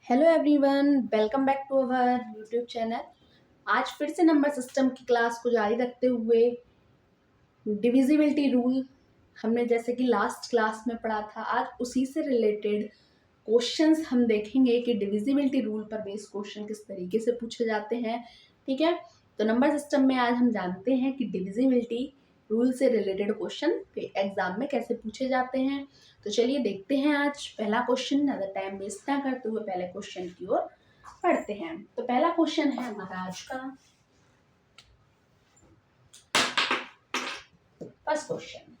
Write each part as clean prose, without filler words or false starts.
Hello everyone, welcome back to our YouTube channel. आज फिर से नंबर सिस्टम की क्लास को जारी रखते हुए डिविजिबिलिटी रूल हमने जैसे कि लास्ट क्लास में पढ़ा था, आज उसी से रिलेटेड क्वेश्चंस हम देखेंगे कि डिविजिबिलिटी रूल पर बेस्ड क्वेश्चन किस तरीके से पूछे जाते हैं। ठीक है, तो नंबर सिस्टम में आज हम जानते हैं कि डिविजिबिलिटी रूल से रिलेटेड क्वेश्चन एग्जाम में कैसे पूछे जाते हैं। तो चलिए देखते हैं आज पहला क्वेश्चन। ज़्यादा टाइम वेस्ट ना करते हुए पहले क्वेश्चन की ओर पढ़ते हैं। तो पहला क्वेश्चन है हमारा आज का फर्स्ट क्वेश्चन।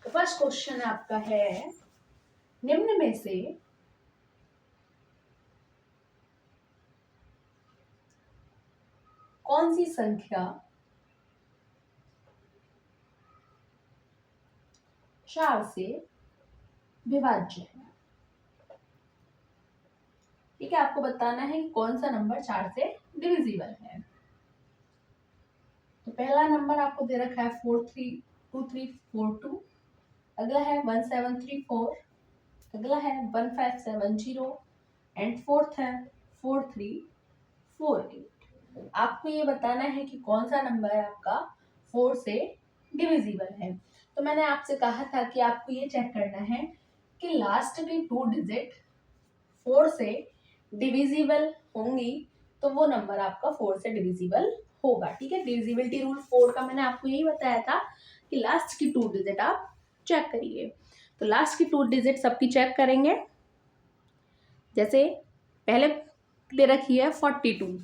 तो फर्स्ट क्वेश्चन आपका है, निम्न में से कौन सी संख्या 4 से विभाज्य है। ठीक है, आपको बताना है कि कौन सा नंबर 4 से डिविजिबल है। तो पहला नंबर आपको दे रखा है 432342, अगला है 1734, अगला है 1570 एंड फोर्थ है 4348। आपको ये बताना है कि कौन सा नंबर है आपका 4 से डिविजिबल है। तो मैंने आपसे कहा था कि आपको ये चेक करना है कि लास्ट की 2 डिजिट 4 से डिविजिबल होंगी तो वो नंबर आपका 4 से डिविजिबल होगा। ठीक है, डिविजिबिलिटी रूल 4 का मैंने आपको यही बताया था कि लास्ट की 2 डिजिट आप चेक करिए। तो लास्ट की 2 डिजिट सबकी चेक करेंगे। जैसे पहले दे रखी है 42,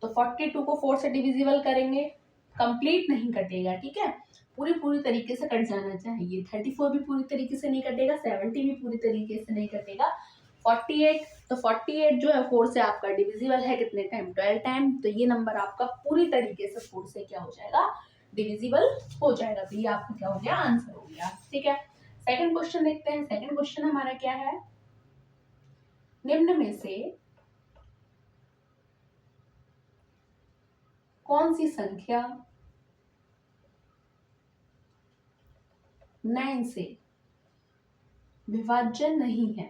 तो 42 को 4 से डिविजिबल करेंगे, कंप्लीट नहीं कटेगा। ठीक है, पूरी तरीके से कट जाना चाहिए। 34 भी पूरी तरीके से नहीं कटेगा, 70 भी पूरी तरीके से नहीं कटेगा। 48, तो 48 जो है 4 से आपका डिविजिबल है कितने टाइम, 12 टाइम। तो ये नंबर आपका पूरी तरीके से 4 से क्या हो जाएगा, डिविजिबल हो जाएगा। तो ये आपका क्या हो गया, आंसर हो गया। ठीक है, सेकंड क्वेश्चन देखते हैं। सेकंड क्वेश्चन हमारा क्या है, निम्न में से कौन सी संख्या 9 से विभाज्य नहीं है।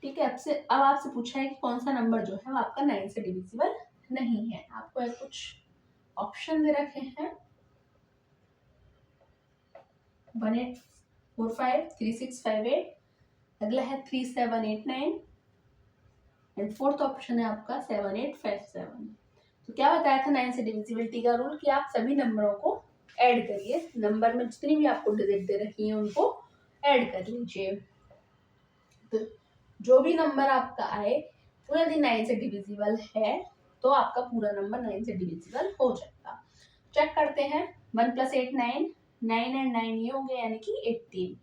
ठीक है, अब आपसे पूछा है कि कौन सा नंबर जो है वो आपका 9 से डिविजिबल नहीं है। आपको कुछ ऑप्शन दे रखे हैं, 1845, 3658, अगला है 3789 एंड फोर्थ ऑप्शन है आपका 7857। तो क्या बताया था 9 से डिविजिबिलिटी का रूल कि आप सभी नंबरों को ऐड करिए, नंबर में जितनी भी आपको डिजिट दे रखी है उनको ऐड कर लीजिए। तो जो भी नंबर आपका आए वो यदि 9 से डिविजिबल है तो आपका पूरा नंबर 9 से डिविजिबल हो जाएगा। चेक करते हैं, 1 + 8 9, 9 एंड 9 ये हो गया, यानी कि 18।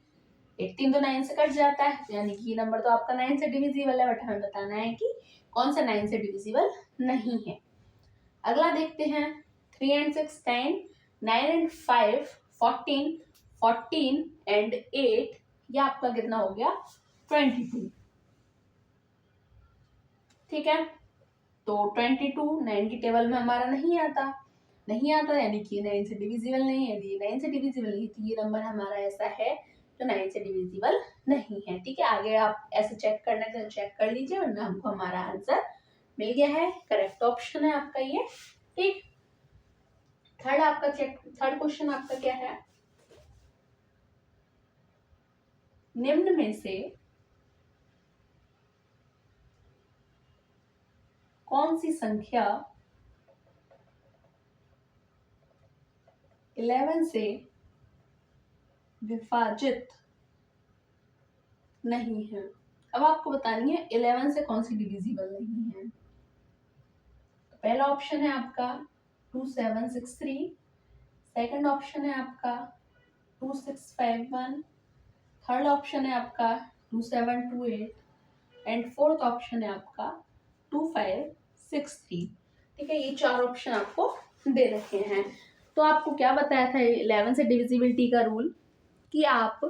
18 तो 9 से कट जाता है, यानी कि ये नंबर तो आपका 9 से डिविजिबल है, बट हमें बताना है कि कौन सा 9 से डिविजिबल नहीं है। अगला देखते हैं, 3 एंड 6 10, 9 एंड 5 14, 14 एंड 8, ये आपका कितना हो गया, 22। ठीक है, तो 22 9 की टेबल में हमारा नहीं आता यानी कि 9 से डिविजिबल नहीं है। यदि 9 से डिविजिबल नहीं तो ये नंबर हमारा ऐसा है जो 9 से डिविजिबल नहीं है। ठीक है, आगे आप ऐसे चेक करना है तो चेक कर लीजिए, वरना हमको हमारा आंसर मिल गया है, करेक्ट ऑप्शन है आपका ये। ठीक, थर्ड क्वेश्चन आपका क्या है, निम्न में से कौन सी संख्या 11 से विभाजित नहीं है। अब आपको बतानी है 11 से कौन सी डिविजिबल नहीं है। तो पहला ऑप्शन है आपका 2763, सेकंड ऑप्शन है आपका 2651, थर्ड ऑप्शन है आपका 2728 एंड फोर्थ ऑप्शन है आपका 2563। ठीक है, ये 4 ऑप्शन आपको दे रखे हैं। तो आपको क्या बताया था 11 से डिविजिबिलिटी का रूल कि आप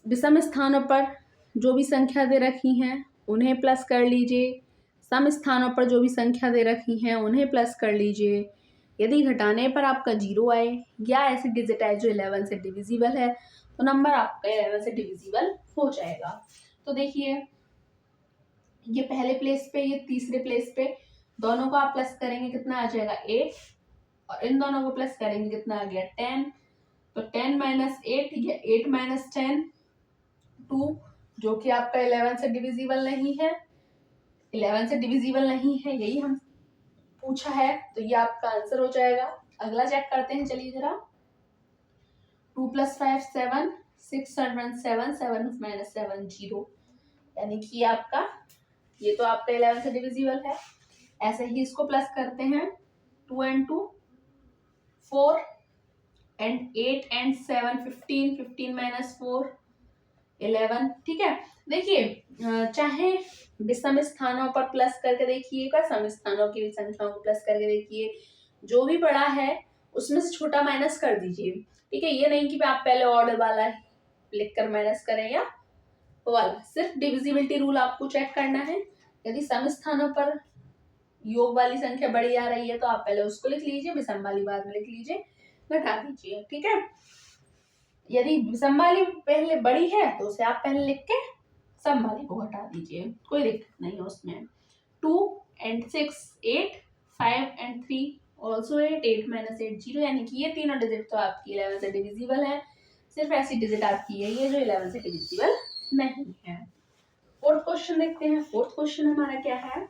विषम स्थानों पर जो भी संख्या दे रखी हैं उन्हें प्लस कर लीजिए, सम स्थानों पर जो भी संख्या दे रखी हैं उन्हें प्लस कर लीजिए, यदि घटाने पर आपका 0 आए या ऐसे डिजिट आए जो 11 से डिविजिबल है तो नंबर आपका 11 से डिविजिबल हो जाएगा। तो देखिए ये पहले प्लेस पे, ये तीसरे प्लेस पे, दोनों को आप प्लस करेंगे कितना आ जाएगा 8, और इन दोनों को प्लस करेंगे कितना आ गया 10। तो 10 माइनस 8 या 8 माइनस 10 2, जो कि आपका 11 से डिविजिबल नहीं है, 11 से डिविजिबल नहीं है, यही हम पूछा है, तो ये आपका आंसर हो जाएगा। अगला चेक करते हैं, चलिए जरा। 2 + 5 7, 6 7 7 7 माइनस 7 0, यानी कि आपका ये तो आपका 11 से डिविजिबल है। ऐसे ही इसको प्लस करते हैं, 2 and 2 4 and 8 and 7 15, 15 माइनस 4 11। ठीक है, देखिए चाहे विषम स्थानों पर प्लस करके देखिएगा, सम स्थानों की संख्याओं को प्लस करके देखिए, जो भी बड़ा है उसमें से छोटा माइनस कर दीजिए। ठीक है, ये नहीं कि आप पहले ऑर्डर वाला लिखकर माइनस करें या वाला, सिर्फ डिविजिबिलिटी रूल आपको चेक करना है। यदि सम स्थानों पर योग वाली संख्या बड़ी आ रही है तो आप पहले उसको लिख लीजिए, विषम वाली बाद में लिख लीजिए, घटा दीजिए। ठीक है, यदि विषम वाली पहले बड़ी है तो उसे आप पहले लिख के सम वाली को घटा दीजिए, कोई दिक्कत नहीं है उसमें। 2 and 6 8, 5 and 3 also 8, 8 माइनस 8 0, यानी कि ये तीनों डिजिट तो आपकी 11 से डिविजिबल है। सिर्फ ऐसी डिजिट आपकी है ये जो 11 से डिविजिबल नहीं है। फोर्थ क्वेश्चन देखते हैं। फोर्थ क्वेश्चन हमारा क्या है,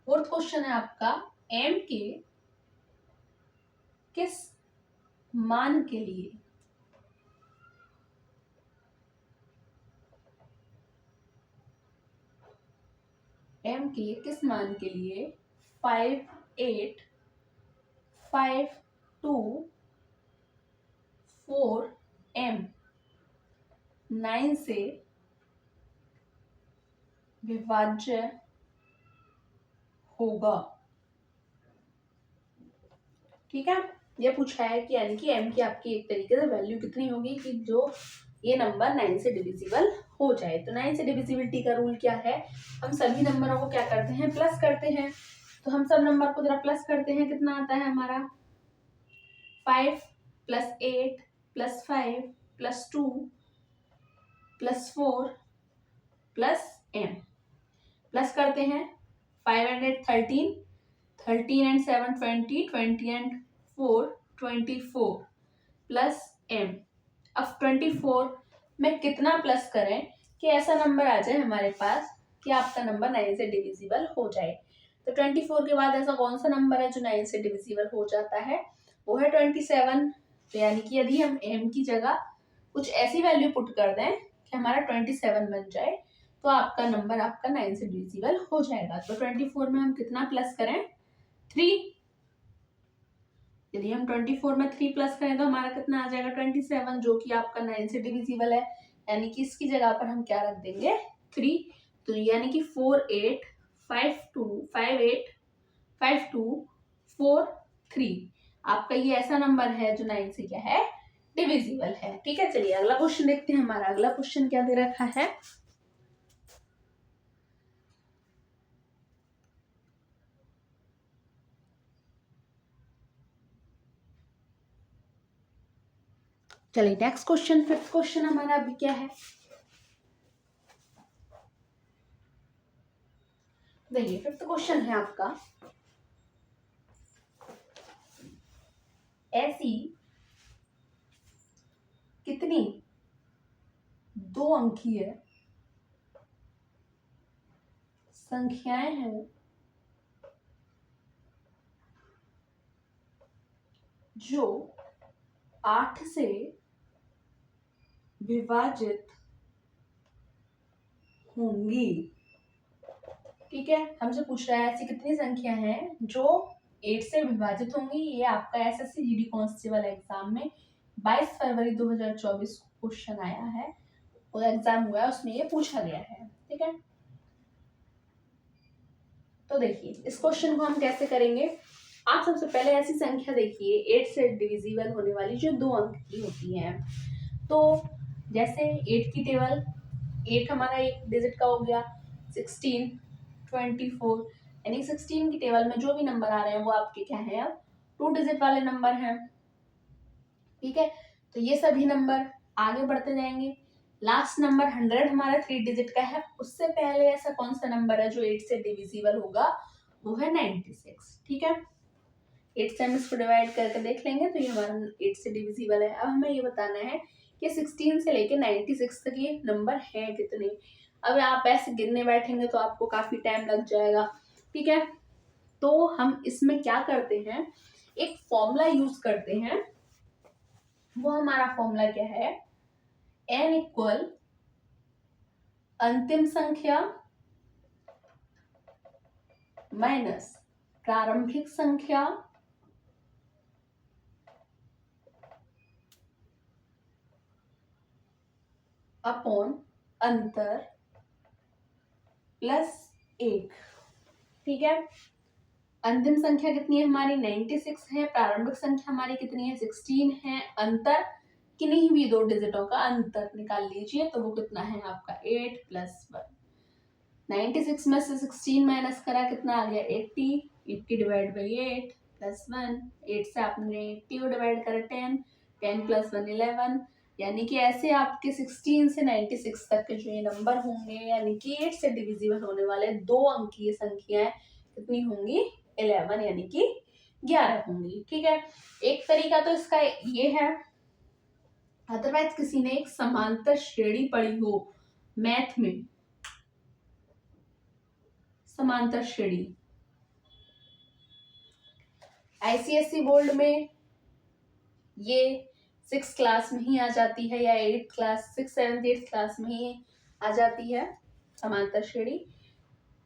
फोर्थ क्वेश्चन है आपका m के किस मान के लिए m के किस मान के लिए 5 8 5 2 4 m 9 से विभाज्य होगा। ठीक है, ये पूछा है कि यानी कि m की आपकी एक तरीके से वैल्यू कितनी होगी कि जो ये नंबर 9 से डिविजिबल हो जाए। तो 9 से डिविजिबिलिटी का रूल क्या है, हम सभी नंबरों को क्या करते हैं, प्लस करते हैं। तो हम सब नंबर को जरा प्लस करते हैं, कितना आता है हमारा 5 + 8 + 5 + 2 + 4 + m, प्लस करते हैं 5 and 8 13, 13 and 7 20, 20 and 4 24 + m। अब 24 में कितना प्लस करें कि ऐसा नंबर आ जाए हमारे पास कि आपका नंबर 9 से डिविजिबल हो जाए। तो 24 के बाद ऐसा कौन सा नंबर है जो 9 से डिविजिबल हो जाता है, वो है 27। तो यानी कि यदि हम m की जगह कुछ ऐसी वैल्यू पुट कर दें कि हमारा 27 बन जाए तो आपका नंबर आपका 9 से डिविजिबल हो जाएगा। तो 24 में हम कितना प्लस करें 3, यदि हम 24 में 3 प्लस करें तो हमारा कितना आ जाएगा 27, जो कि आपका 9 से डिविजिबल है। यानी कि इसकी जगह पर हम क्या रख देंगे 3। तो यानी कि 4 8 5 2 5 8 5 2 4 3, आपका ये ऐसा नंबर है जो 9 से क्या है डिविजिबल है। ठीक है, चलिए अगला क्वेश्चन देखते हैं। हमारा अगला क्वेश्चन क्या दे रखा है, चलिए नेक्स्ट क्वेश्चन, फिफ्थ क्वेश्चन हमारा अभी क्या है, देखिए फिफ्थ क्वेश्चन है आपका, ऐसी कितनी 2 अंकीय संख्याएं हैं जो 8 से विभाजित होंगी। ठीक है, हमसे पूछ रहा है ऐसी कितनी संख्या है जो 8 से विभाजित होंगी। ये आपका एसएससी जीडी कांस्टेबल एग्जाम में 22 फरवरी 2024 क्वेश्चन आया है, वो एग्जाम हुआ है उसमें ये पूछा गया है। ठीक है, तो देखिए इस क्वेश्चन को हम कैसे करेंगे। आप सबसे पहले ऐसी संख्या देखिए 8 से डिविजिबल होने वाली जो 2 अंक की होती है। तो जैसे 8 की टेबल 8 हमारा एक डिजिट का हो गया, 16, 24, यानी 16 की टेबल में जो भी नंबर आ रहे हैं वो आपके क्या है, अब 2 डिजिट वाले नंबर हैं। ठीक है, तो ये सभी नंबर आगे बढ़ते जाएंगे। लास्ट नंबर 100 हमारा 3 डिजिट का है, उससे पहले ऐसा कौन सा नंबर है जो 8 से डिविजिबल होगा, वो है 96। ठीक है, 8 से हम इसको डिवाइड करके देख लेंगे तो ये हमारा 8 से डिविजिबल है। अब हमें ये बताना है कि 16 से लेके 96 तक ये नंबर है कितने। अब आप ऐसे गिनने बैठेंगे तो आपको काफी टाइम लग जाएगा। ठीक है, तो हम इसमें क्या करते हैं, एक फॉर्मूला यूज करते हैं। वो हमारा फॉर्मूला क्या है, n इक्वल अंतिम संख्या माइनस प्रारंभिक संख्या अपॉन अंतर प्लस 1। ठीक है, अंतिम संख्या कितनी है हमारी, 96 है। प्रारंभिक संख्या हमारी कितनी है, 16 है। अंतर किन्हीं भी 2 डिजिटों का अंतर निकाल लीजिए तो वो कितना है आपका 8 + 1। 96 में से 16 माइनस करा, कितना आ गया 80। 80 डिवाइड बाई 8 + 1। 8 से आपने 80 को डिवाइड करा 10, 10 + 1 11। यानी कि ऐसे आपके 16 से 96 तक के जो ये नंबर होंगे, यानी कि 8 से डिविजिबल होने वाले 2 अंकीय संख्याएं कितनी होंगी, 11, यानी कि 11 होंगी। ठीक है, एक तरीका तो इसका ये है। अदरवाइज किसी ने एक समांतर श्रेणी पढ़ी हो मैथ में, समांतर श्रेणी आईसीएसई बोर्ड में ये 6 क्लास में ही आ जाती है, या 8 क्लास 6 7 8 क्लास में ही आ जाती है समांतर श्रेणी।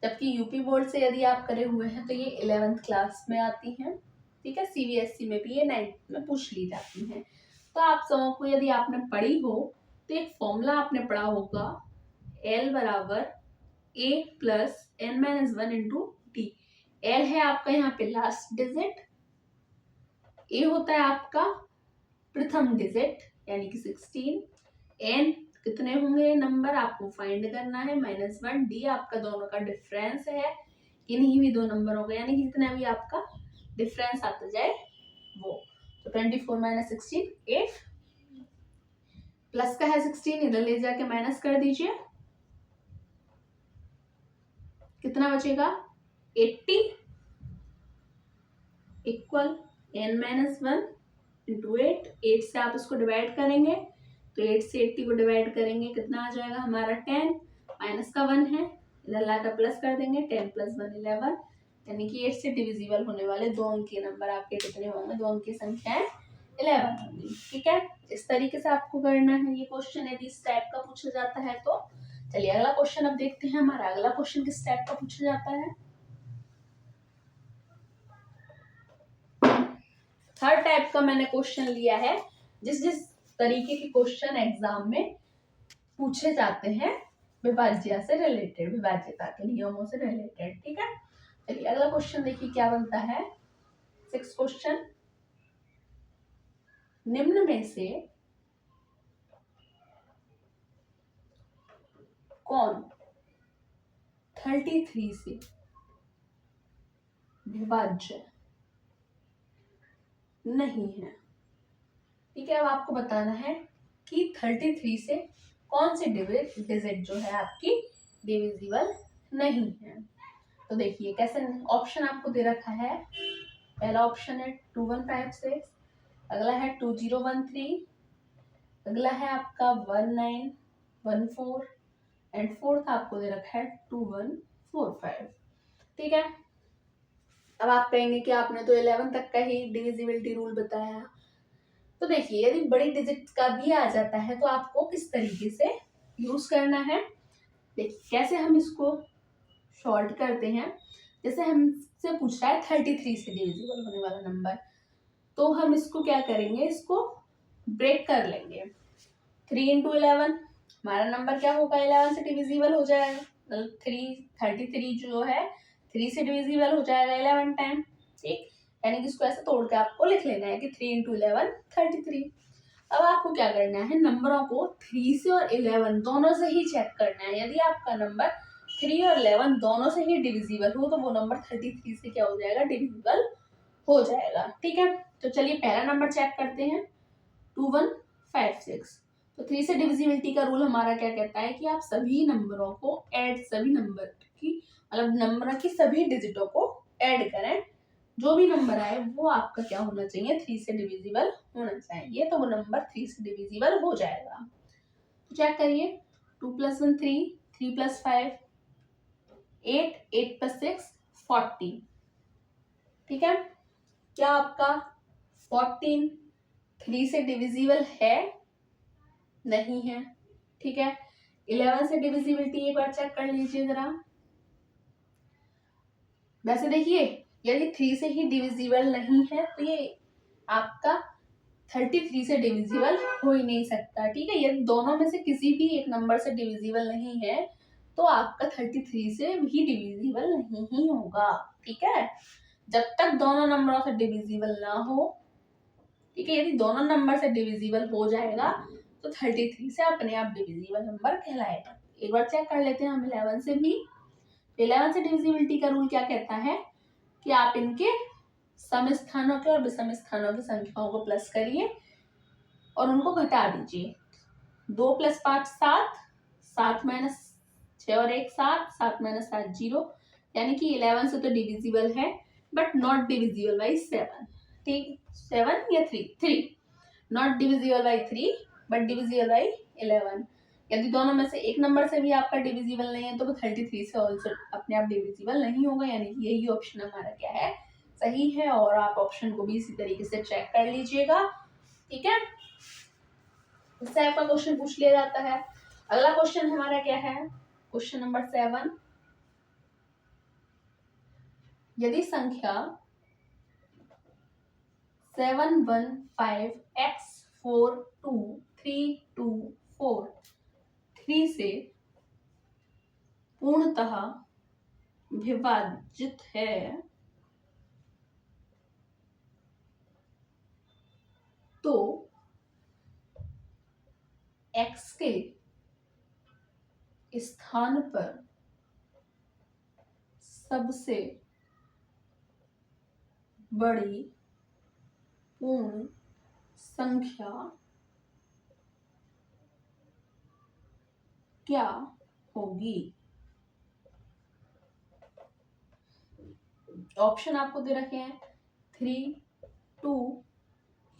जबकि यूपी बोर्ड से यदि आप करे हुए हैं तो ये 11th क्लास में आती हैं। ठीक है, सीबीएसई में भी ये 9th में पूछ ली जाती हैं। तो आप सबों को यदि आपने पढ़ी हो तो एक फॉर्मूला आपने पढ़ा होगा, L बराबर A plus n-1 into T. L है आपका यहाँ पे लास्ट डिजिट, A होता है आपका प्रथम डिजिट यानी कि 16, n कितने होंगे नंबर आपको फाइंड करना है, -1, d आपका दोनों का डिफरेंस है, इन्हीं भी 2 नंबरों का, यानी कि जितना भी आपका डिफरेंस आता जाए वो। तो 24 - 16 8, प्लस का है 16, इधर ले जाके माइनस कर दीजिए, कितना बचेगा 80 इक्वल n-1 इंटू 8। 8 से आप इसको डिवाइड करेंगे तो 8 से 80 को डिवाइड करेंगे, कितना आ जाएगा हमारा 10, माइनस का 1 है, इधर लाकर प्लस कर देंगे, 10 + 1 11, यानी कि 8 से डिविजिबल होने वाले 2 अंकीय नंबर आपके कितने होंगे, 2 अंकीय संख्याएं 11 होंगी। ठीक है, इस तरीके से आपको करना है ये क्वेश्चन, यदि इस टाइप का पूछा जाता है तो। चलिए अगला क्वेश्चन अब देखते हैं, हमारा अगला क्वेश्चन किस टाइप का पूछा जाता है। थर्ड टाइप का मैंने क्वेश्चन लिया है, जिस जिस तरीके के क्वेश्चन एग्जाम में पूछे जाते हैं विभाज्य से रिलेटेड, विभाज्यता के नियमों से रिलेटेड। ठीक है, चलिए अगला क्वेश्चन देखिए क्या बनता है। 6 क्वेश्चन, निम्न में से कौन 33 से विभाज्य नहीं है। ठीक है, अब आपको बताना है कि 33 से कौन सी डिजिट जो है आपकी डिविजिबल नहीं है। तो देखिए कैसे, ऑप्शन आपको दे रखा है। पहला ऑप्शन है 2156, अगला है 2013, अगला है आपका 1914 एंड फोर्थ आपको दे रखा है 2145। ठीक है, अब आप कहेंगे कि आपने तो 11 तक का ही डिविजिबिलिटी रूल बताया। तो देखिए यदि बड़ी डिजिट का भी आ जाता है तो आपको किस तरीके से यूज करना है। देखिए कैसे हम इसको शॉर्ट करते हैं। जैसे हमसे पूछ रहा है 33 से डिविजिबल होने वाला नंबर, तो हम इसको क्या करेंगे, इसको ब्रेक कर लेंगे। 3 × 11 हमारा नंबर क्या होगा, 11 से डिविजिबल हो जाएगा। 33 जो है 3 से डिविजिबल हो जाएगा 11 टाइम। ठीक, यानी कि इसको ऐसे तोड़ के आपको लिख लेना है कि 3 × 11 33। अब आपको क्या करना है, नंबरों को 3 से और 11 दोनों से ही चेक करना है। यदि आपका नंबर 3 और 11 दोनों से ही डिविजिबल हो तो वो नंबर 33 से क्या हो जाएगा, डिविजिबल हो जाएगा। ठीक है, तो चलिए पहला नंबर चेक करते हैं, 2156। तो 3 से डिविजिबिलिटी का रूल हमारा क्या कहता है कि आप सभी नंबरों को ऐड, सभी नंबर की मतलब नंबर की सभी डिजिटों को ऐड करें, जो भी नंबर आए वो आपका क्या होना चाहिए, 3 से डिविजिबल होना चाहिए, तो वो नंबर 3 से डिविजिबल हो जाएगा। तो चेक करिए, 2 + 1 3, 3 + 5 8, 8 + 6 14। ठीक है, क्या आपका 14 3 से डिविजिबल है, नहीं है। ठीक है, 11 से डिविजिबिलिटी एक बार चेक कर लीजिए जरा। वैसे देखिए, यदि 3 से ही डिविजिबल नहीं है तो ये आपका 33 से डिविजिबल हो ही नहीं सकता। ठीक है, यदि दोनों में से किसी भी एक नंबर से डिविजिबल नहीं है तो आपका 33 से भी डिविजिबल नहीं ही होगा। ठीक है, जब तक दोनों नंबरों से डिविजिबल ना हो। ठीक है, यदि दोनों नंबर से डिविजिबल हो जाएगा तो 33 से अपने आप डिविजिबल नंबर कहलाएगा। एक बार चेक कर लेते हैं हम 11 से भी। 11 से डिविजिबिलिटी का रूल क्या कहता है कि आप इनके सम स्थानों के और विषम स्थानों की संख्याओं को प्लस करिए और उनको घटा दीजिए। 2 + 5 7, 7 - 6 और 1 7, 7 - 7 0, यानी कि 11 से तो डिविजिबल है बट नॉट डिविजिबल बाई 7। ठीक, 7 या 3 not divisible by 3 but divisible by 11। यदि दोनों में से एक नंबर से भी आपका डिविजिबल नहीं है तो वो 33 से ऑल्सो अपने आप डिविजिबल नहीं होगा, यानी कि यही ऑप्शन हमारा क्या है, सही है। और आप ऑप्शन को भी इसी तरीके से चेक कर लीजिएगा। ठीक है, इससे आपका क्वेश्चन पूछ लिया जाता है। अगला क्वेश्चन हमारा क्या है, क्वेश्चन नंबर 7। यदि संख्या 715x423243 से पूर्णतः विभाजित है तो x के स्थान पर सबसे बड़ी पूर्ण संख्या क्या होगी। ऑप्शन आपको दे रखे हैं 3, 2,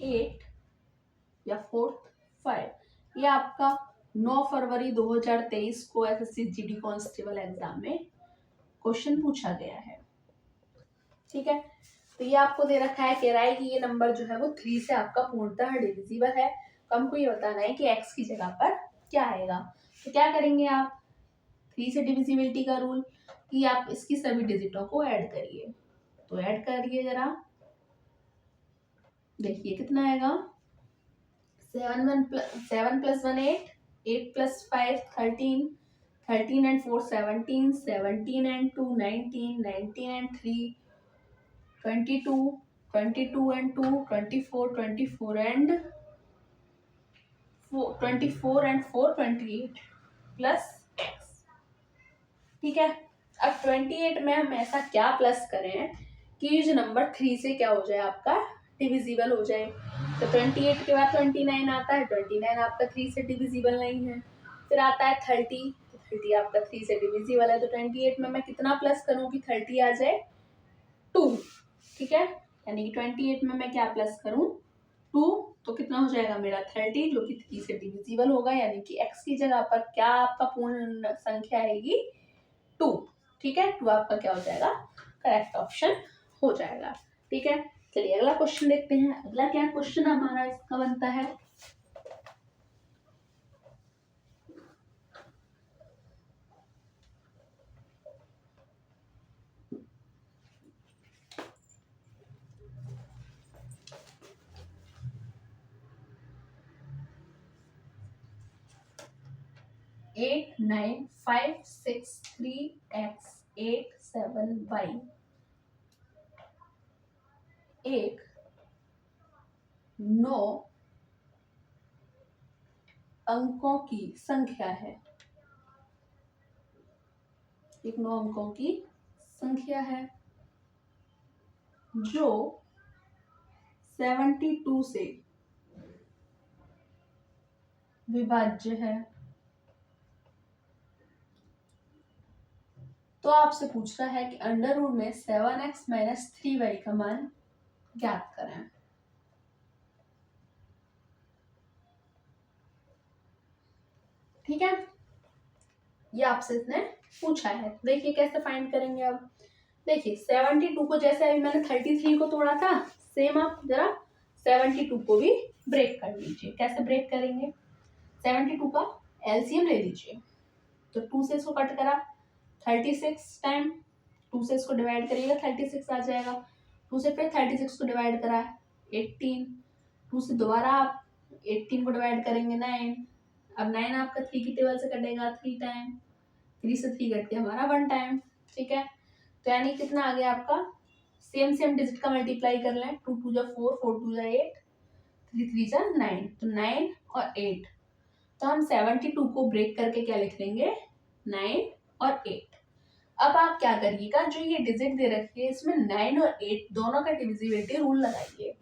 8 या 4, 5। ये आपका 9 फरवरी 2023 को एसएससी जीडी कांस्टेबल एग्जाम में क्वेश्चन पूछा गया है। ठीक है, तो ये आपको दे रखा है, कह रहा है कि ये नंबर जो है वो 3 से आपका पूर्णतः डिविजिबल है। तो हमको ये बताना है कि x की जगह पर क्या आएगा। तो क्या करेंगे आप, 3 से डिविजिबिलिटी का रूल कि आप इसकी सभी डिजिटों को ऐड करिए। तो ऐड करिए जरा, देखिए कितना आएगा, 7 + 1 8, 8 + 5 13, 13 and 4 17, 17 and 2 19, 19 and 3 22, 22 and 2 24, 24 and 4 24 and 4 28 plus x। ठीक है, अब 28 में हम ऐसा क्या प्लस करें कि ये जो नंबर 3 से क्या हो जाए, आपका डिविजिबल हो जाए। तो 28 के बाद 29 आता है, 29 आपका 3 से डिविजिबल नहीं है। फिर आता है 30, तो 30 आपका 3 से डिविजिबल है। तो 28 में मैं कितना प्लस करूं कि 30 आ जाए, 2। ठीक है, यानी कि 28 में मैं क्या प्लस करूं, 2। तो कितना हो जाएगा मेरा 30, जो कि 3 से डिविजिबल होगा, यानी कि x की जगह पर क्या आपका पूर्ण संख्या आएगी, 2। ठीक है, 2 आपका क्या हो जाएगा, करेक्ट ऑप्शन हो जाएगा। ठीक है, चलिए अगला क्वेश्चन देखते हैं। अगला क्या क्वेश्चन हमारा इसका बनता है, एट 9 5 6 3 x 8 7 y एक 9 अंकों की संख्या है, एक 9 अंकों की संख्या है जो 72 से विभाज्य है। तो आपसे पूछ रहा है कि अंडर रूट में 7x माइनस 3y का मान ज्ञात करें। ठीक है, ये आपसे इसने पूछा है। देखिए कैसे फाइंड करेंगे। अब देखिए 72 को जैसे अभी मैंने 33 को तोड़ा था, सेम आप जरा 72 को भी ब्रेक कर लीजिए। कैसे ब्रेक करेंगे, 72 का एलसीएम ले लीजिए। तो 2 से इसको कट करा 36 टाइम, 2 से इसको डिवाइड करिएगा 36 आ जाएगा। 2 से फिर 36 को डिवाइड करा 18, 2 से दोबारा आप 18 को डिवाइड करेंगे 9। अब 9 आपका 3 की टेबल से कटेगा 3 टाइम, 3 से 3 कट के हमारा 1 टाइम। ठीक है, तो यानी कितना आ गया आपका, सेम डिजिट का मल्टीप्लाई कर लें। 2 2 जा 4, 4 2 जा 8, 3 3 जा 9, तो 9 और 8। तो हम 72 को ब्रेक करके क्या लिख लेंगे, 9 और 8। अब आप क्या करिएगा, जो ये डिजिट दे रखी है इसमें 9 और 8 दोनों का डिविजिबिलिटी रूल लगाइए।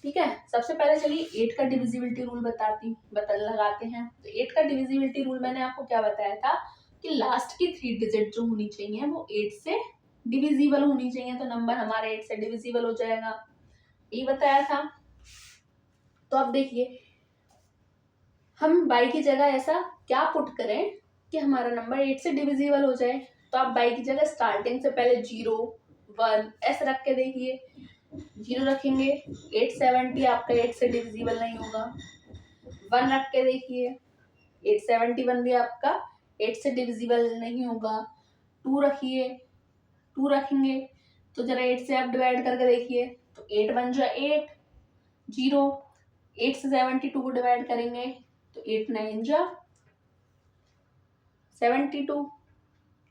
ठीक है, सबसे पहले चलिए 8 का डिविजिबिलिटी रूल लगाते हैं। तो 8 का डिविजिबिलिटी रूल मैंने आपको क्या बताया था कि लास्ट की 3 डिजिट जो होनी चाहिए वो 8 से डिविजिबल होनी चाहिए, तो नंबर हमारा 8 से डिविजिबल हो जाएगा, यही बताया था। तो अब देखिए हम बाई की जगह ऐसा क्या पुट करें कि हमारा नंबर 8 से डिविजिबल हो जाए। तो आप बाई की जगह स्टार्टिंग से पहले 0 1 ऐसे रख के देखिए। 0 रखेंगे 870 आपका 8 से डिविजिबल नहीं होगा। 1 रख के देखिए 871 भी आपका 8 से डिविजिबल नहीं होगा। 2 रखिए, 2 रखेंगे तो जरा 8 से आप डिवाइड करके देखिए, तो 8 1 जा 8, 0 8 से 72 को डिवाइड करेंगे तो 8 9 जा 72।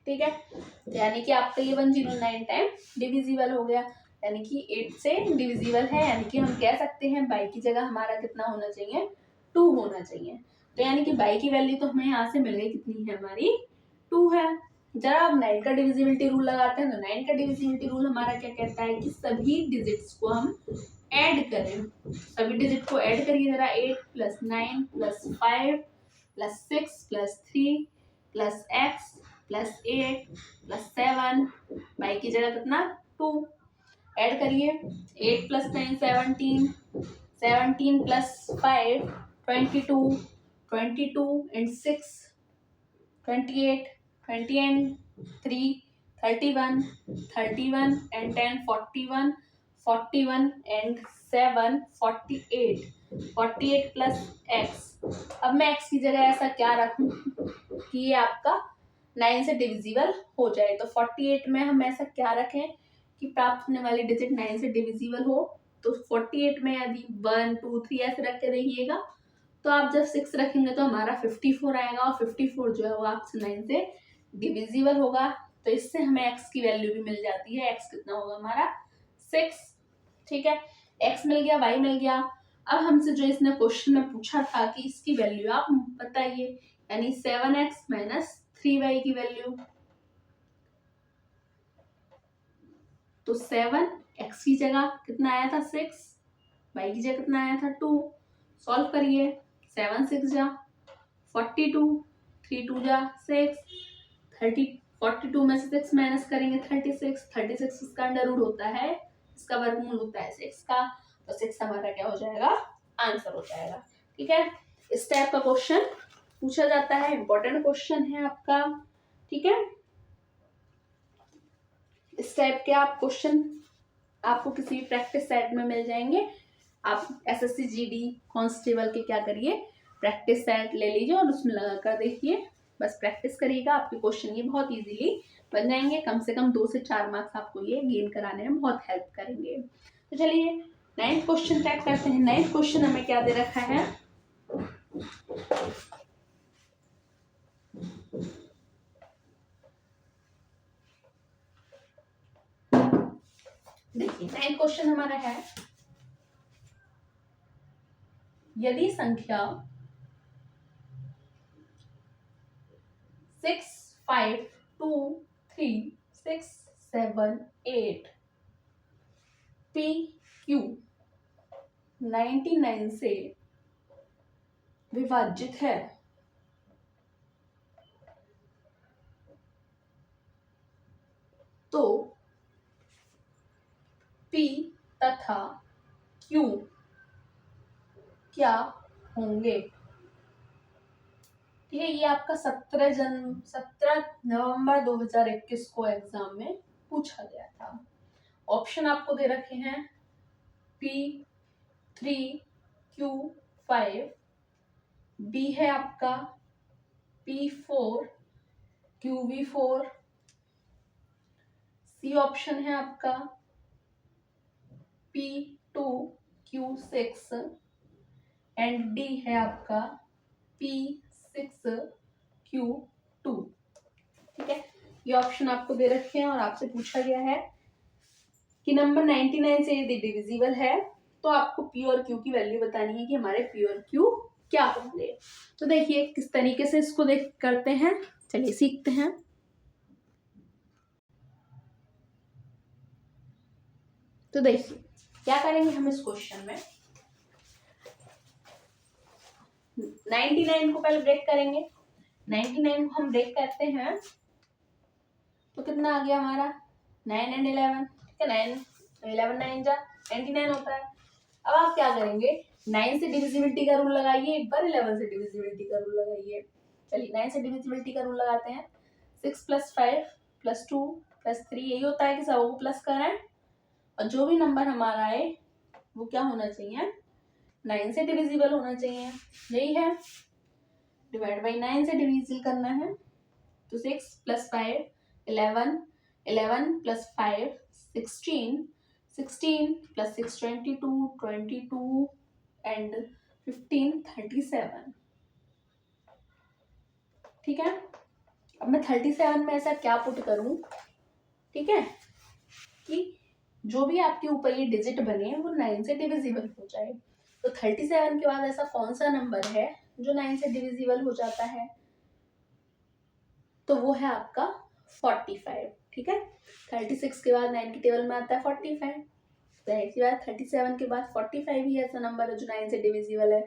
ठीक है, तो यानी कि आपका ये 109 टाइम डिविजिबल हो गया, यानी कि 8 से डिविजिबल है। यानी कि हम कह सकते हैं बाई की जगह हमारा कितना होना चाहिए, 2 होना चाहिए। तो यानी कि बाई की वैल्यू तो हमें यहाँ से मिल गई, कितनी है हमारी, 2 है। जरा अब 9 का डिविजिबिलिटी रूल लगाते हैं। तो 9 का डिविजिबिलिटी रूल हमारा क्या कहता है कि सभी डिजिट्स को हम ऐड करें। सभी डिजिट को ऐड करिए जरा, 8 + 9 + 5 + 6 + 3 + x + 8 + 7, बाई की जगह कितना, 2 ऐड करिए। 8 + 9 17, 17 + 5 22, 22 and 6 28, 20 and 3 31, 31 and 10 41, 41 and 7 48, 48 plus x। अब मैं x की जगह ऐसा क्या रखूं कि ये आपका 9 से डिविजिबल हो जाए। तो 48 में हम ऐसा क्या रखें कि प्राप्त होने वाली डिजिट 9 से डिविजिबल हो। तो 48 में यदि 1 2 3 ऐसे रख के देखिएगा, तो आप जब 6 रखेंगे तो हमारा 54 आएगा, और 54 जो है वो आपसे 9 से डिविजिबल होगा। तो इससे हमें x की वैल्यू भी मिल जाती है। x कितना होगा हमारा, 6। ठीक है, x मिल गया, y मिल गया। अब हमसे जो इसने क्वेश्चन में पूछा था कि इसकी वैल्यू आप बताइए, यानी 7x माइनस 3y की वैल्यू। तो 7x की जगह कितना आया था, 6, y की जगह कितना आया था, 2। सॉल्व करिए, 7 6 जा 42, 3 2 जा 6, 30, 42 में से 6 माइनस करेंगे 36, 36 इसका अंडर रूट होता है, इसका वर्गमूल होता है 6 का, तो 6 हमारा क्या हो जाएगा, आंसर हो जाएगा। ठीक है, इस टाइप का क्वेश्चन पूछा जाता है, इंपॉर्टेंट क्वेश्चन है आपका। ठीक है, इस टाइप के आप क्वेश्चन आपको किसी भी प्रैक्टिस सेट में मिल जाएंगे। आप एसएससी जीडी कांस्टेबल के क्या करिए, प्रैक्टिस सेट ले लीजिए और उसमें लगा कर देखिए, बस प्रैक्टिस करिएगा, आपके क्वेश्चन ये बहुत इजीली बन जाएंगे। कम से कम 2 से 4 मार्क्स आपको ये गेन कराने में बहुत हेल्प करेंगे। तो चलिए 9th क्वेश्चन चेक करते हैं। 9th क्वेश्चन हमें क्या दे रखा है, देखिए 9th क्वेश्चन हमारा है, यदि संख्या 6 5 2 3 6 7 8 पी क्यू 99 से विभाजित है तो P तथा Q क्या होंगे। ठीक है, ये आपका 17 नवंबर 2021 को एग्जाम में पूछा गया था। ऑप्शन आपको दे रखे हैं P3 Q5, B है आपका P4 QV4, C ऑप्शन है आपका P2 Q6 एंड D है आपका P6 Q2। ठीक है, ये ऑप्शन आपको दे रखे हैं और आपसे पूछा गया है कि नंबर 99 से यदि डिविजिबल है तो आपको P और Q की वैल्यू बतानी है कि हमारे P और Q क्या होंगे। तो देखिए किस तरीके से इसको देख करते हैं, चलिए सीखते हैं। तो देखिए क्या करेंगे हम इस क्वेश्चन में, 99 को पहले ब्रेक करेंगे। 99 को हम ब्रेक करते हैं तो कितना आ गया हमारा 9 एंड 11। ठीक है, 9 11 9 जा 99 होता है। अब आप क्या करेंगे, 9 से डिविजिबिलिटी का रूल लगाइए एक बार, 11 से डिविजिबिलिटी का रूल लगाइए। चलिए 9 से डिविजिबिलिटी का रूल लगाते हैं। 6 + 5 + 2 + 3, यही होता है कि सबको प्लस करें और जो भी नंबर हमारा आए वो क्या होना चाहिए, 9 से डिविजिबल होना चाहिए। यही है, डिवाइड बाई 9 से डिविजिबल करना है। तो 6 + 5 11, 11 + 5 16, 16 + 6 22, 22 एंड 15 37। ठीक है, अब मैं 37 में ऐसा क्या पुट करूं, ठीक है, कि जो भी आपके ऊपर ये डिजिट बने वो 9 से डिविजिबल हो जाए। तो 37 के बाद ऐसा कौन सा नंबर है जो 9 से डिविजिबल हो जाता है, तो वो है आपका 45। ठीक है, 36 के बाद 9 की टेबल में आता है 45, इसके बाद 37 के बाद 45 ही ऐसा नंबर है जो 9 से डिविजिबल है।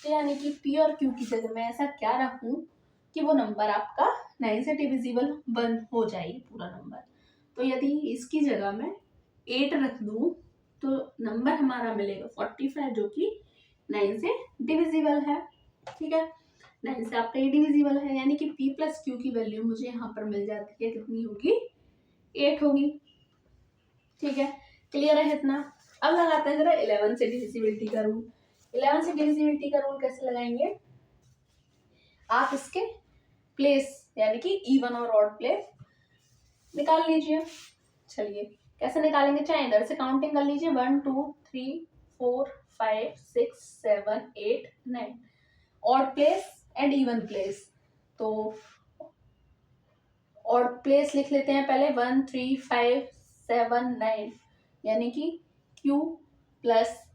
तो यानी कि P और Q की जगह मैं ऐसा क्या रखूं कि वो नंबर आपका 9 से डिविजिबल बन हो जाए पूरा नंबर। तो यदि इसकी जगह मैं 8 रख दूं तो नंबर हमारा मिलेगा 45 जो कि 9 से डिविजिबल है। ठीक है, 9 से आपका ये डिविजिबल है, यानी कि P + Q की वैल्यू मुझे यहाँ पर मिल जाती है, कितनी होगी, 8 होगी। ठीक है, क्लियर है इतना। अब लगाते हैं जरा 11 से डिविजिबिलिटी का रूल। 11 से डिविजिबिलिटी का रूल कैसे लगाएंगे, आप इसके प्लेस यानी कि इवन और ऑड प्लेस निकाल लीजिए। चलिए कैसे निकालेंगे, चाहे इधर से काउंटिंग कर लीजिए 1 2 3 4 5 6 7 8 9, odd place and even place. तो ऑड प्लेस लिख लेते हैं पहले 1 3 5 7 9, यानी कि Q +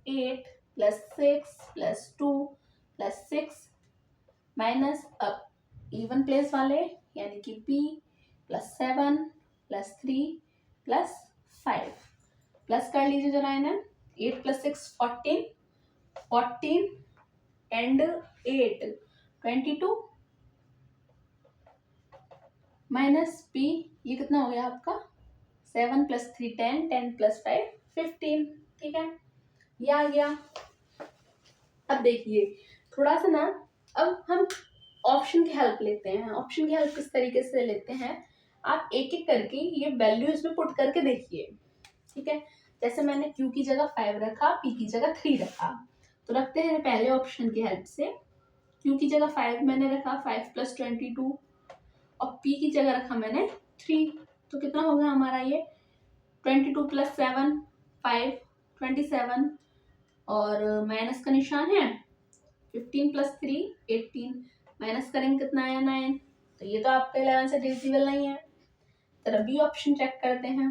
8 + 6 + 2 + 6 माइनस अब इवन प्लेस वाले यानी कि P + 7 + 3 + 5, प्लस कर लीजिए जरा इन्हें। 8 + 6 14, 14 एंड 8 22 माइनस P, ये कितना हो गया आपका 7 + 3 10, 10 + 5 15। ठीक है, ये आ गया। अब देखिए थोड़ा सा ना, अब हम ऑप्शन की हेल्प लेते हैं। ऑप्शन की हेल्प किस तरीके से लेते हैं, आप एक एक करके ये वैल्यू इसमें पुट करके देखिए। ठीक है, जैसे मैंने Q की जगह 5 रखा, P की जगह 3 रखा, तो रखते हैं पहले ऑप्शन की हेल्प से। Q की जगह 5 मैंने रखा, 5 + 22, और P की जगह रखा मैंने 3, तो कितना होगा हमारा ये 22 + 7 5 27, और माइनस का निशान है 15 + 3 18, माइनस करेंगे कितना आया 9। तो ये तो आपका 11 से डिविजिबल नहीं है। तो बी ऑप्शन चेक करते हैं,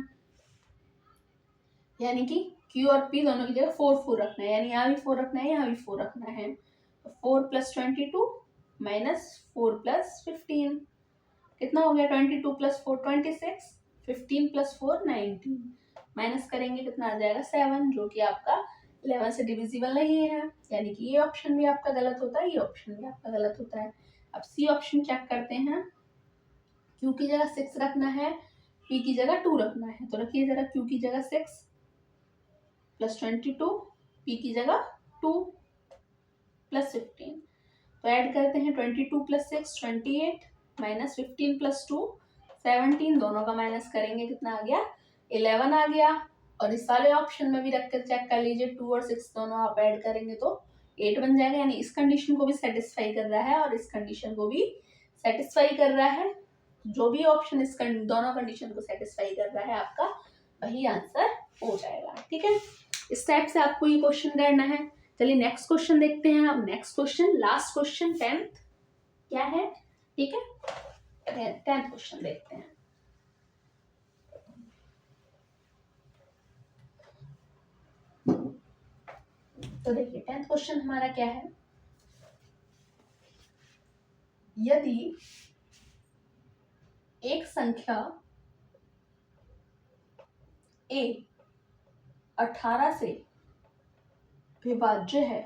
यानी कि Q और P दोनों की जगह 4 4 रखना है, यानी यहाँ भी 4 रखना है, यहाँ भी 4 रखना है। तो 4 + 22 माइनस 4 + 15, कितना हो गया 22 प्लस 4 26, 15 प्लस 4 19, माइनस करेंगे कितना आ जाएगा 7, जो कि आपका 11 से डिविजिबल नहीं है, यानी कि ये ऑप्शन भी आपका गलत होता है, ये ऑप्शन भी आपका गलत होता है। अब सी ऑप्शन चेक करते हैं। क्यू की जगह 6 रखना है, पी की जगह 2 रखना है, तो रखिए जरा क्यू की जगह 6 प्लस 22, पी की जगह 2 प्लस 15, तो ऐड करते हैं 22 प्लस 6 28, माइनस 15 प्लस 2 17, दोनों का माइनस करेंगे कितना आ गया 11 आ गया। और इस वाले ऑप्शन में भी रख कर चेक कर लीजिए, 2 और 6 दोनों आप ऐड करेंगे तो 8 बन जाएगा, यानी इस कंडीशन को भी सेटिस्फाई कर रहा है और इस कंडीशन को भी सेटिस्फाई कर रहा है। जो भी ऑप्शन इस दोनों कंडीशन को सेटिस्फाई कर रहा है आपका वही आंसर हो जाएगा। ठीक है, इस टाइप से आपको ये क्वेश्चन करना है। चलिए नेक्स्ट क्वेश्चन देखते हैं। अब next question, last question 10th क्या है, ठीक है 10th क्वेश्चन देखते हैं। तो देखिए 10th क्वेश्चन हमारा क्या है, यदि एक संख्या a 18 से विभाज्य है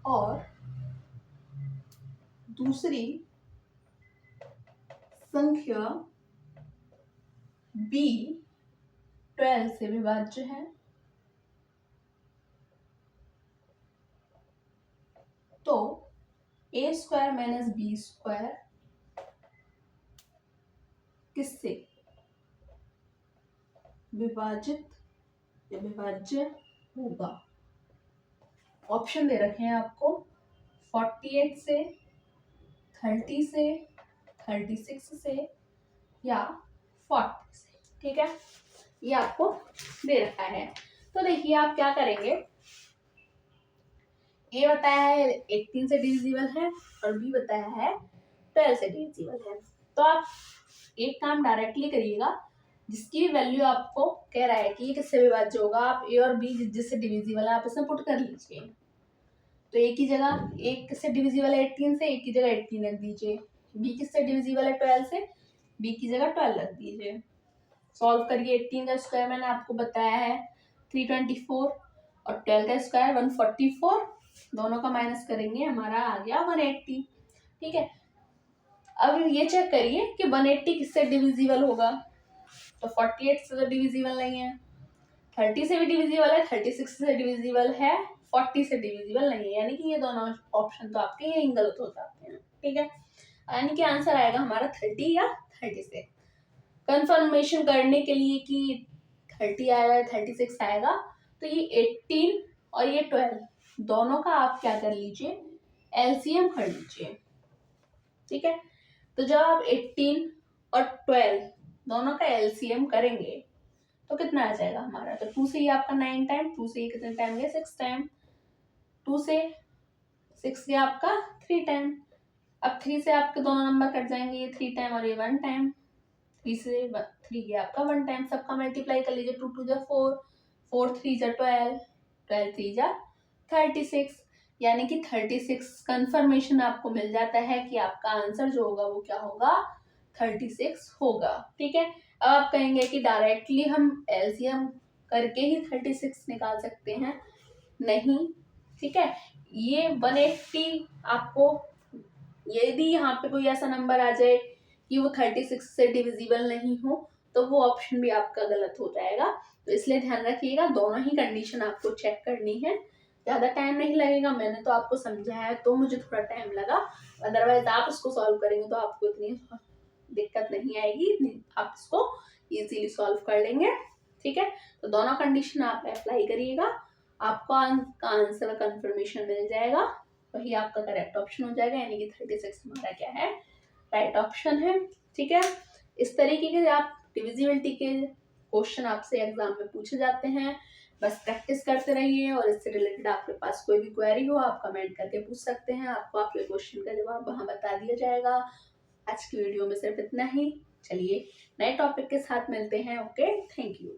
और दूसरी संख्या b 12 से विभाज्य है, तो a square minus B square किससे विभाजित या विभाज्य होगा। ऑप्शन दे रखे हैं आपको 48 से, 30 से, 36 से या 40 से। ठीक है, ये आपको दे रखा है। तो देखिए आप क्या करेंगे, ए बताया है 18 से डिविजिबल है और बी बताया है 12 से डिविजिबल है। तो आप एक काम डायरेक्टली करिएगा, जिसकी वैल्यू आपको कह रहा है कि ये किससे विभाज्य होगा, आप ए और बी जिससे डिविजिबल है आप इसमें पुट कर लीजिए। तो ए की जगह एक किससे डिविजिबल है 18 से, ए की जगह 18 रख दीजिए। बी किससे डिविजिबल है 12 से, बी की जगह 12 रख दीजिए। सॉल्व करिए, 18 का स्क्वायर मैंने आपको बताया है 324 और 12 का स्क्वायर 144, दोनों का माइनस करेंगे हमारा आ गया 180। ठीक है, अब ये चेक करिए कि 180 किससे डिविजिबल होगा, तो 48 से तो डिविजिबल नहीं है, 30 से भी डिविजिबल है, 36 से डिविजिबल है, 40 से डिविजिबल नहीं है, यानी कि ये दोनों ऑप्शन तो आपके यही गलत हो जाते हैं। ठीक है, यानी कि आंसर आएगा हमारा 30 या 36। कंफर्मेशन करने के लिए कि 30 आएगा 36 आएगा, तो ये 18 और ये 12 दोनों का आप क्या कर लीजिए, एलसीएम कर लीजिए। ठीक है, तो जब आप 18 और 12 दोनों का एलसीएम करेंगे तो कितना आ जाएगा हमारा, तो 2 से ये आपका 9 टाइम, 2 से ये कितने टाइम गया 6 टाइम, 2 से 6 गया आपका 3 टाइम। अब 3 से आपके दोनों नंबर कट जाएंगे, ये 3 टाइम और ये 1 टाइम, 3 से 3 गया आपका 1 टाइम, सबका मल्टीप्लाई कर लीजिए, 2 2 जा 4, 4 3 जा 12, 12 3 जा 36, यानी कि 36 कंफर्मेशन आपको मिल जाता है कि आपका आंसर जो होगा वो क्या होगा 36 होगा। ठीक है, अब आप कहेंगे कि डायरेक्टली हम एलसीएम करके ही 36 निकाल सकते हैं, नहीं। ठीक है, ये 180 आपको, यदि यहाँ पे कोई ऐसा नंबर आ जाए कि वो 36 से डिविजिबल नहीं हो तो वो ऑप्शन भी आपका गलत हो जाएगा। तो इसलिए ध्यान रखिएगा, दोनों ही कंडीशन आपको चेक करनी है। ज़्यादा टाइम नहीं लगेगा, मैंने तो आपको समझाया है तो मुझे थोड़ा टाइम लगा, अदरवाइज आप इसको सॉल्व करेंगे तो आपको इतनी दिक्कत नहीं आएगी, आप इसको इजीली सॉल्व कर लेंगे। ठीक है, तो दोनों कंडीशन आप अप्लाई करिएगा, आपको आंसर कंफर्मेशन मिल जाएगा, वही आपका करेक्ट ऑप्शन हो जाएगा, यानी कि 36 हमारा क्या है राइट ऑप्शन है। ठीक है, इस तरीके के आप डिविजिबिलिटी के क्वेश्चन आपसे एग्जाम में पूछे जाते हैं, बस प्रैक्टिस करते रहिए। और इससे रिलेटेड आपके पास कोई भी क्वेरी हो आप कमेंट करके पूछ सकते हैं, आपको आपके क्वेश्चन का जवाब वहाँ बता दिया जाएगा। आज की वीडियो में सिर्फ इतना ही, चलिए नए टॉपिक के साथ मिलते हैं। Okay, thank you.